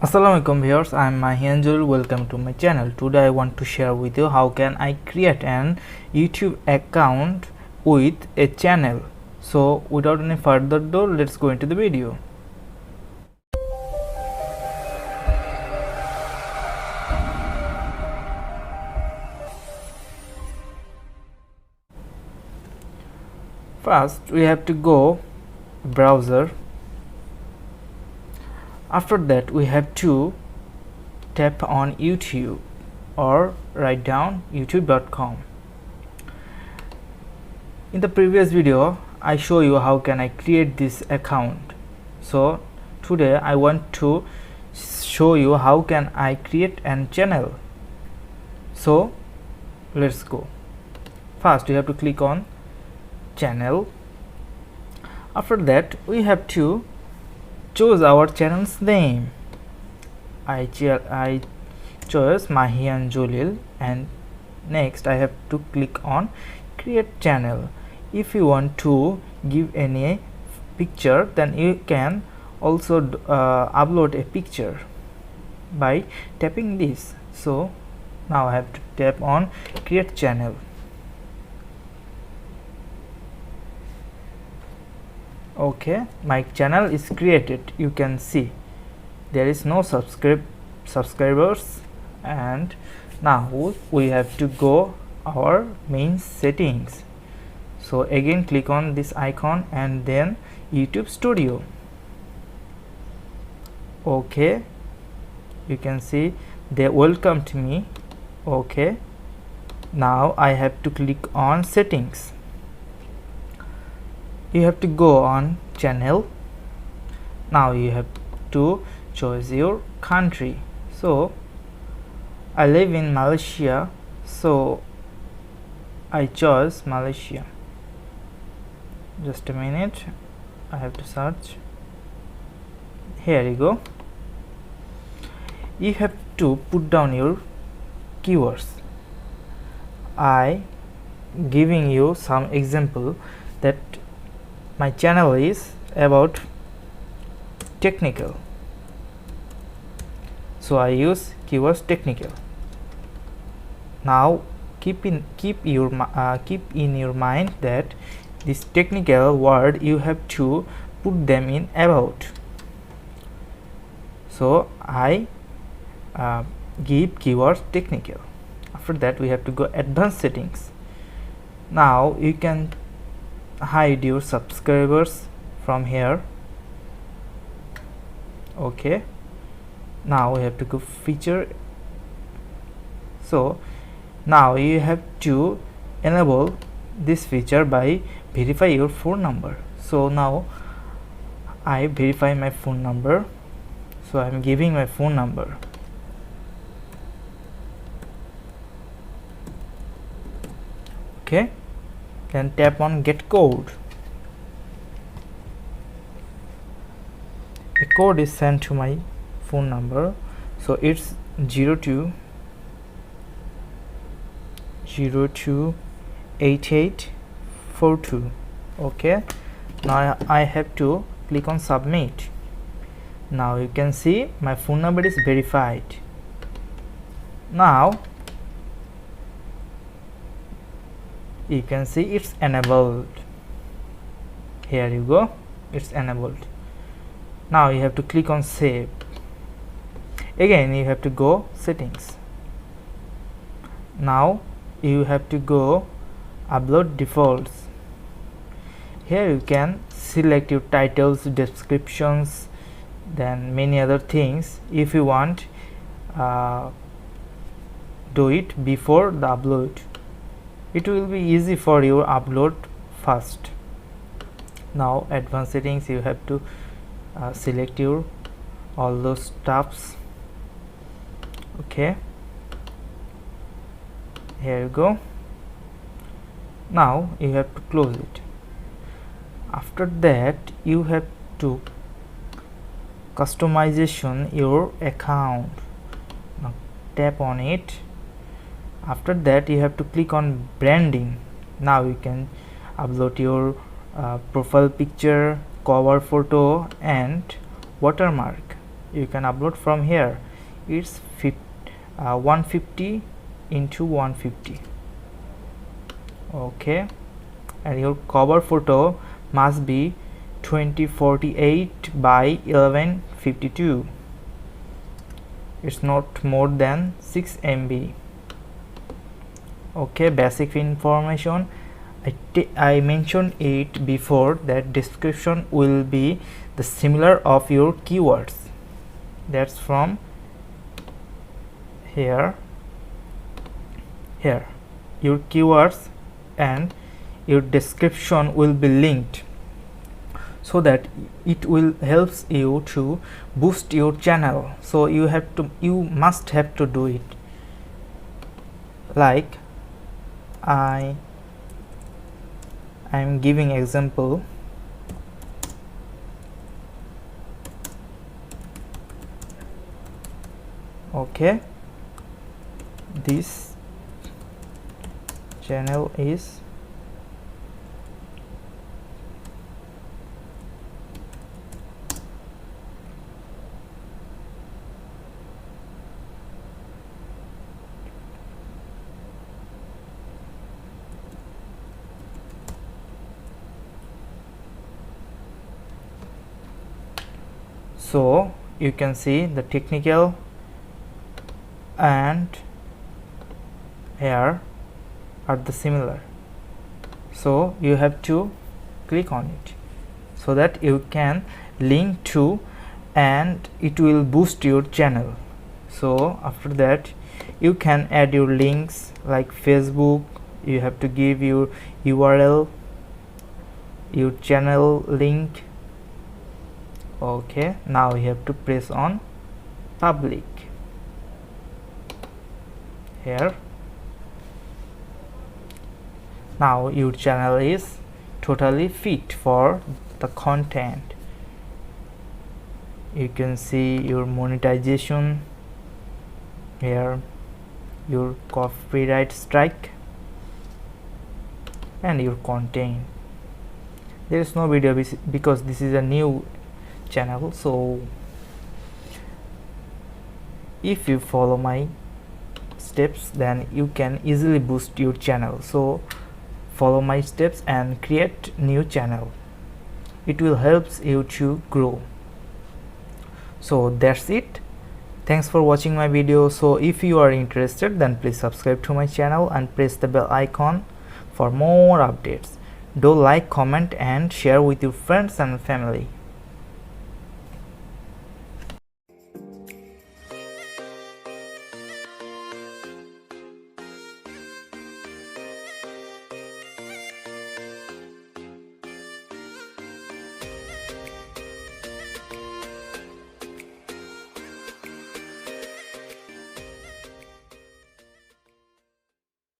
Assalamualaikum viewers, I am Mahian Jalil. Welcome to my channel. Today I want to share with you how can I create an YouTube account with a channel. So without any further ado, let's go into the video. First we have to go browser. After that we have to tap on YouTube or write down youtube.com. In the previous video I show you how can I create this account. So today I want to show you how can I create an channel. So let's go. First you have to click on channel. After that we have to choose our channel's name. I chose Mahian Jalil, and next I have to click on create channel. If you want to give any picture, then you can also upload a picture by tapping this. So now I have to tap on create channel. Okay, my channel is created. You can see there is no subscribers, and now we have to go our main settings. So again click on this icon and then YouTube Studio. Okay, you can see they welcomed me. Okay, now I have to click on settings. You have to go on channel. Now you have to choose your country. So I live in Malaysia, so I chose Malaysia. Just a minute, I have to search. Here you go. You have to put down your keywords. I giving you some example that my channel is about technical, so I use keywords technical. Now keep in your mind that this technical word you have to put them in about. So I give keywords technical. After that we have to go advanced settings. Now you can hide your subscribers from here. Okay, now we have to go feature. So now you have to enable this feature by verify your phone number. So now I verify my phone number, so I am giving my phone number. Okay, then tap on get code. A code is sent to my phone number, so it's 028842. okay, now I have to click on submit. Now you can see my phone number is verified. Now you can see it's enabled. Here you go, it's enabled. Now you have to click on save. Again you have to go settings. Now you have to go upload defaults. Here you can select your titles, descriptions, then many other things. If you want, do it before the upload. It will be easy for you upload fast. Now advanced settings, you have to select your all those stuffs. Okay, here you go. Now you have to close it. After that you have to customization your account. Now tap on it. After that you have to click on branding. Now you can upload your profile picture, cover photo and watermark. you can upload from here. It's 150 into 150. Okay, and your cover photo must be 2048 by 1152. It's not more than 6 MB. Okay, basic information. I mentioned it before that description will be the similar of your keywords. That's from here. Your keywords and your description will be linked, so that it will helps you to boost your channel. So you must have to do it. Like I am giving example. Okay, this channel is so you can see the technical and here are the similar, so you have to click on it so that you can link to and it will boost your channel. So after that you can add your links like Facebook. You have to give your URL, your channel link. Okay, now you have to press on public here. Now your channel is totally fit for the content. You can see your monetization here, your copyright strike, and your content. There is no video because this is a new channel, so if you follow my steps then you can easily boost your channel. So follow my steps and create new channel. It will help you to grow. So that's it. Thanks for watching my video. So if you are interested then please subscribe to my channel and press the bell icon for more updates. Do like, comment and share with your friends and family.